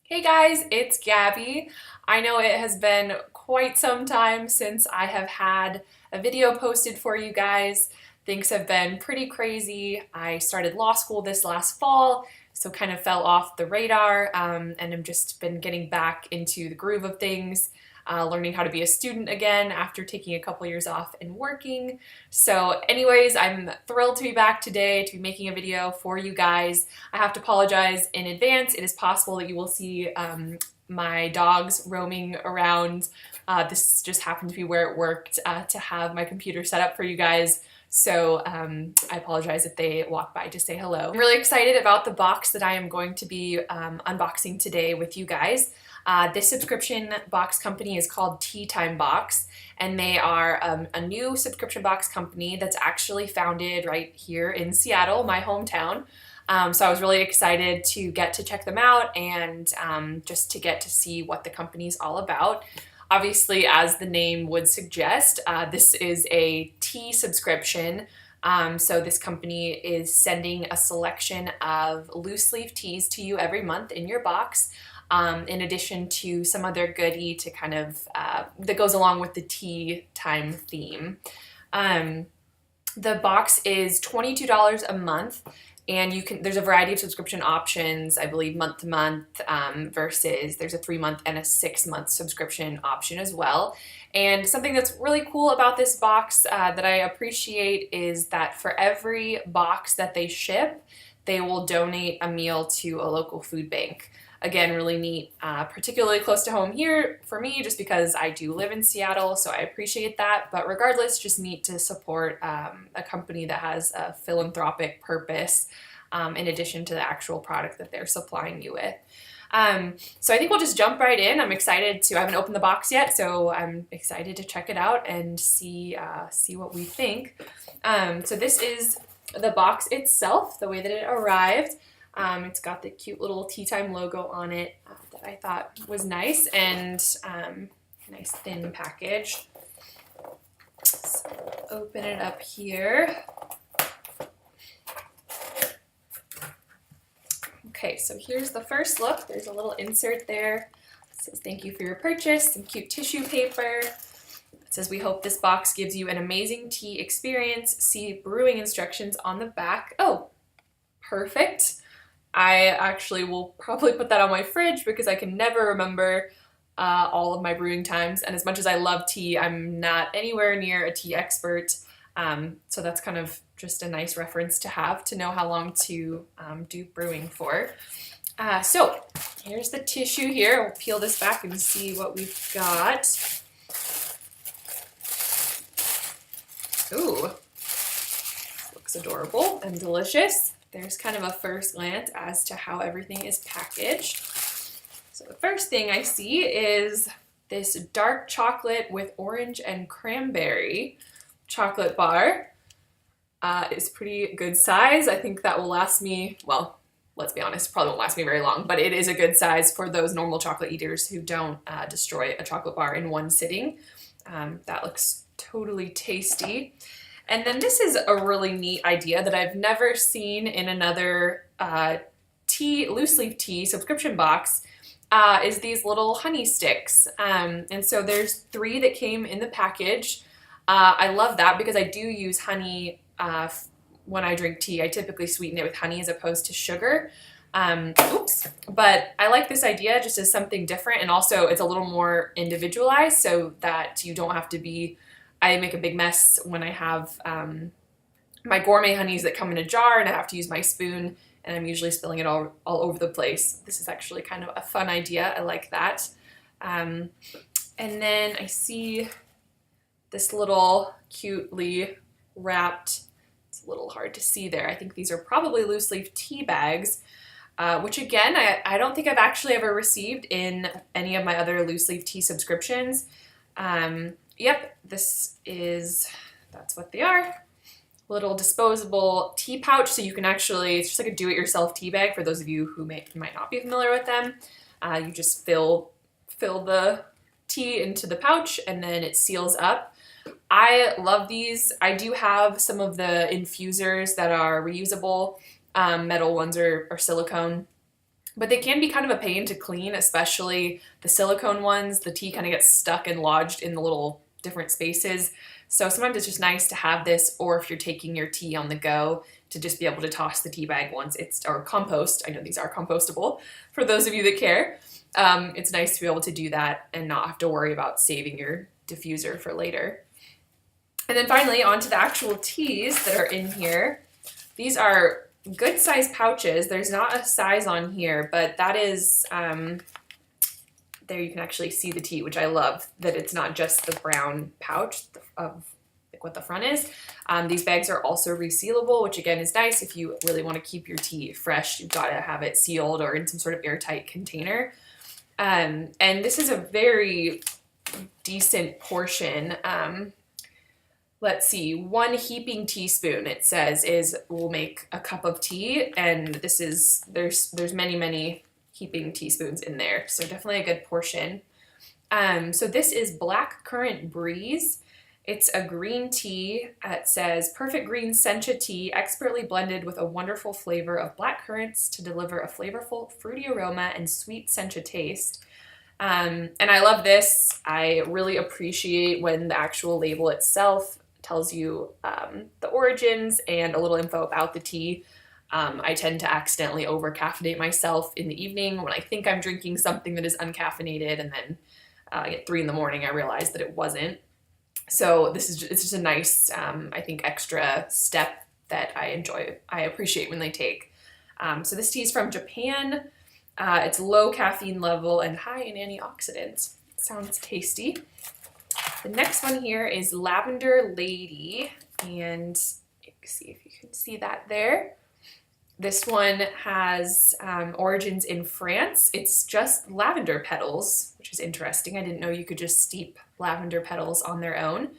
Hey guys, it's Gabby. I know it has been quite some time since I have had a video posted for you guys. Things have been pretty crazy. I started law school this last fall, so kind of fell off the radar, and I've just been getting back into the groove of things, learning how to be a student again after taking a couple years off and working. So anyways, I'm thrilled to be back today to be making a video for you guys. I have to apologize in advance. It is possible that you will see my dogs roaming around. This just happened to be where it worked to have my computer set up for you guys. So I apologize if they walk by to say hello. I'm really excited about the box that I am going to be unboxing today with you guys. This subscription box company is called Tea Time Box, and they are a new subscription box company that's actually founded right here in Seattle, my hometown. So I was really excited to get to check them out and just to get to see what the company's all about. Obviously, as the name would suggest, this is a tea subscription. So this company is sending a selection of loose leaf teas to you every month in your box, in addition to some other goodie to kind of that goes along with the tea time theme. The box is $22 a month, and there's a variety of subscription options, I believe month to month, versus there's a 3-month and a 6-month subscription option as well. And something that's really cool about this box that I appreciate is that for every box that they ship, they will donate a meal to a local food bank. Again, really neat, particularly close to home here for me, just because I do live in Seattle, so I appreciate that. But regardless, just neat to support a company that has a philanthropic purpose, in addition to the actual product that they're supplying you with. So I think we'll just jump right in. I'm excited I haven't opened the box yet, so I'm excited to check it out and see what we think. So this is the box itself, the way that it arrived. It's got the cute little Tea Time logo on it that I thought was nice, and nice thin package. So open it up here. Okay, so here's the first look. There's a little insert there. It says thank you for your purchase, some cute tissue paper. It says we hope this box gives you an amazing tea experience. See brewing instructions on the back. Oh, perfect. I actually will probably put that on my fridge because I can never remember all of my brewing times. And as much as I love tea, I'm not anywhere near a tea expert. So that's kind of just a nice reference to have to know how long to do brewing for. So here's the tissue here. We'll peel this back and see what we've got. Ooh, looks adorable and delicious. There's kind of a first glance as to how everything is packaged. So the first thing I see is this dark chocolate with orange and cranberry chocolate bar. It's pretty good size. I think that will last me, well, let's be honest, probably won't last me very long, but it is a good size for those normal chocolate eaters who don't destroy a chocolate bar in one sitting. That looks totally tasty. And then this is a really neat idea that I've never seen in another loose leaf tea subscription box, is these little honey sticks. And so there's 3 that came in the package. I love that because I do use honey when I drink tea. I typically sweeten it with honey as opposed to sugar. But I like this idea just as something different, and also it's a little more individualized so that you don't have to be, I make a big mess when I have my gourmet honeys that come in a jar and I have to use my spoon, and I'm usually spilling it all over the place. This is actually kind of a fun idea. I like that. And then I see this little cutely wrapped, it's a little hard to see there. I think these are probably loose leaf tea bags, which again, I don't think I've actually ever received in any of my other loose leaf tea subscriptions. Yep, that's what they are. Little disposable tea pouch, so you can actually, it's just like a do-it-yourself tea bag for those of you who might not be familiar with them. You just fill the tea into the pouch and then it seals up. I love these. I do have some of the infusers that are reusable, metal ones or silicone. but they can be kind of a pain to clean, especially the silicone ones. The tea kind of gets stuck and lodged in the little different spaces. So sometimes it's just nice to have this, or if you're taking your tea on the go, to just be able to toss the tea bag once it's, or compost. I know these are compostable for those of you that care. It's nice to be able to do that and not have to worry about saving your diffuser for later. And then finally, onto the actual teas that are in here. These are good size pouches. There's not a size on here, but that is, there you can actually see the tea, which I love, that it's not just the brown pouch of like what the front is. These bags are also resealable, which again is nice if you really want to keep your tea fresh. You've got to have it sealed or in some sort of airtight container. And this is a very decent portion. Let's see, 1 heaping teaspoon, it says, will make a cup of tea, and this is, there's many heaping teaspoons in there, so definitely a good portion. So this is Black Currant Breeze. It's a green tea. It says, perfect green sencha tea, expertly blended with a wonderful flavor of black currants to deliver a flavorful, fruity aroma and sweet sencha taste. And I love this. I really appreciate when the actual label itself tells you the origins and a little info about the tea. I tend to accidentally over-caffeinate myself in the evening when I think I'm drinking something that is uncaffeinated, and then at 3 in the morning I realize that it wasn't. So it's just a nice, I think, extra step that I appreciate when they take. So this tea is from Japan. It's low caffeine level and high in antioxidants. Sounds tasty. The next one here is Lavender Lady, and you can see if you can see that there. This one has origins in France. It's just lavender petals, which is interesting. I didn't know you could just steep lavender petals on their own.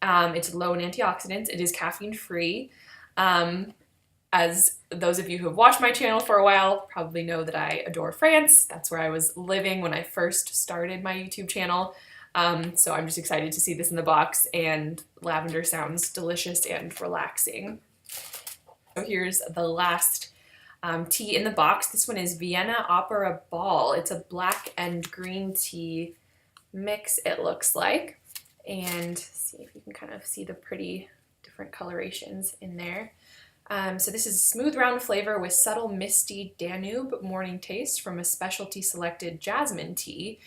It's low in antioxidants. It is caffeine free. As those of you who have watched my channel for a while probably know that I adore France. That's where I was living when I first started my YouTube channel. So I'm just excited to see this in the box, and lavender sounds delicious and relaxing. So here's the last tea in the box. This one is Vienna Opera Ball. It's a black and green tea mix, it looks like. And see if you can kind of see the pretty different colorations in there. So this is smooth round flavor with subtle misty Danube morning taste from a specialty selected jasmine tea.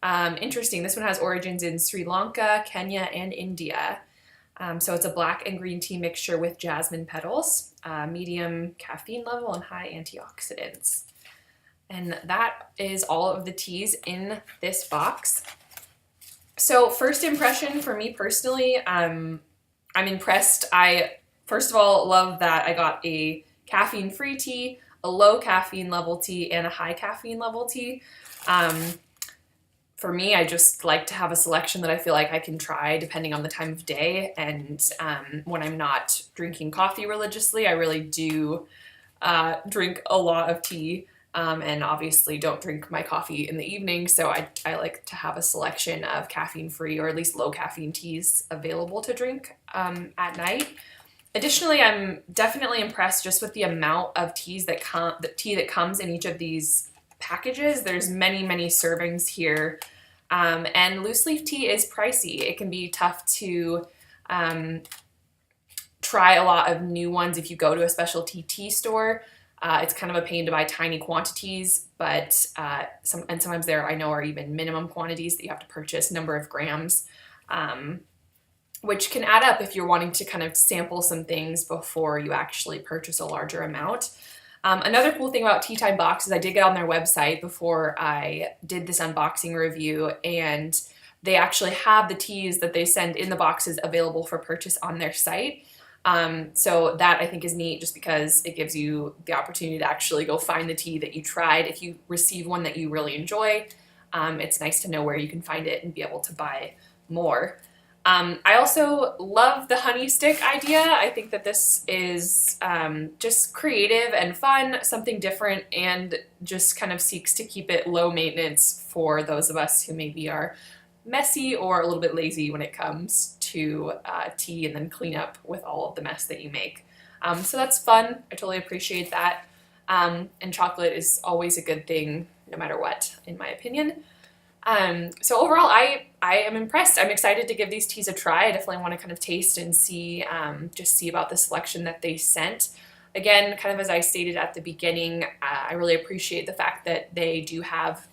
Interesting, this one has origins in Sri Lanka, Kenya, and India. So it's a black and green tea mixture with jasmine petals, medium caffeine level and high antioxidants. And that is all of the teas in this box. So first impression for me personally, I'm impressed. I, first of all, love that I got a caffeine-free tea, a low caffeine level tea, and a high caffeine level tea. For me, I just like to have a selection that I feel like I can try depending on the time of day. And when I'm not drinking coffee religiously, I really do drink a lot of tea, and obviously don't drink my coffee in the evening. So I like to have a selection of caffeine-free or at least low caffeine teas available to drink at night. Additionally, I'm definitely impressed just with the amount of teas that tea that comes in each of these packages. There's many servings here, and loose leaf tea is pricey. It can be tough to try a lot of new ones if you go to a specialty tea store. It's kind of a pain to buy tiny quantities, but sometimes there I know are even minimum quantities that you have to purchase, number of grams, which can add up if you're wanting to kind of sample some things before you actually purchase a larger amount. Another cool thing about Tea Time Box is I did get on their website before I did this unboxing review, and they actually have the teas that they send in the boxes available for purchase on their site. So that I think is neat, just because it gives you the opportunity to actually go find the tea that you tried. If you receive one that you really enjoy, it's nice to know where you can find it and be able to buy more. I also love the honey stick idea. I think that this is just creative and fun, something different, and just kind of seeks to keep it low maintenance for those of us who maybe are messy or a little bit lazy when it comes to tea and then clean up with all of the mess that you make. So that's fun. I totally appreciate that. and chocolate is always a good thing no matter what, in my opinion. So overall, I am impressed. I'm excited to give these teas a try. I definitely want to kind of taste and see, just see about the selection that they sent. Again, kind of as I stated at the beginning, I really appreciate the fact that they do have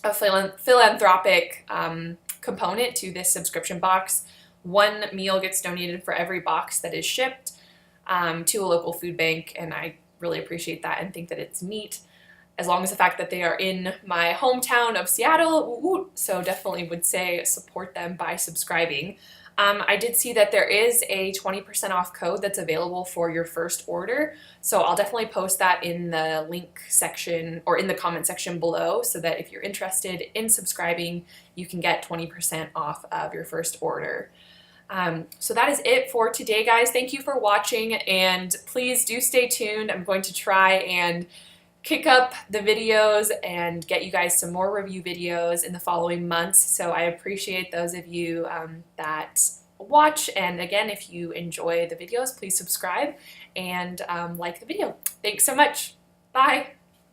a philanthropic component to this subscription box. One meal gets donated for every box that is shipped to a local food bank, and I really appreciate that and think that it's neat. As long as the fact that they are in my hometown of Seattle, so definitely would say support them by subscribing. I did see that there is a 20% off code that's available for your first order, so I'll definitely post that in the link section or in the comment section below, so that if you're interested in subscribing, you can get 20% off of your first order. So that is it for today, guys. Thank you for watching, and please do stay tuned. I'm going to try and kick up the videos and get you guys some more review videos in the following months. So I appreciate those of you that watch. And again, if you enjoy the videos, please subscribe and like the video. Thanks so much. Bye.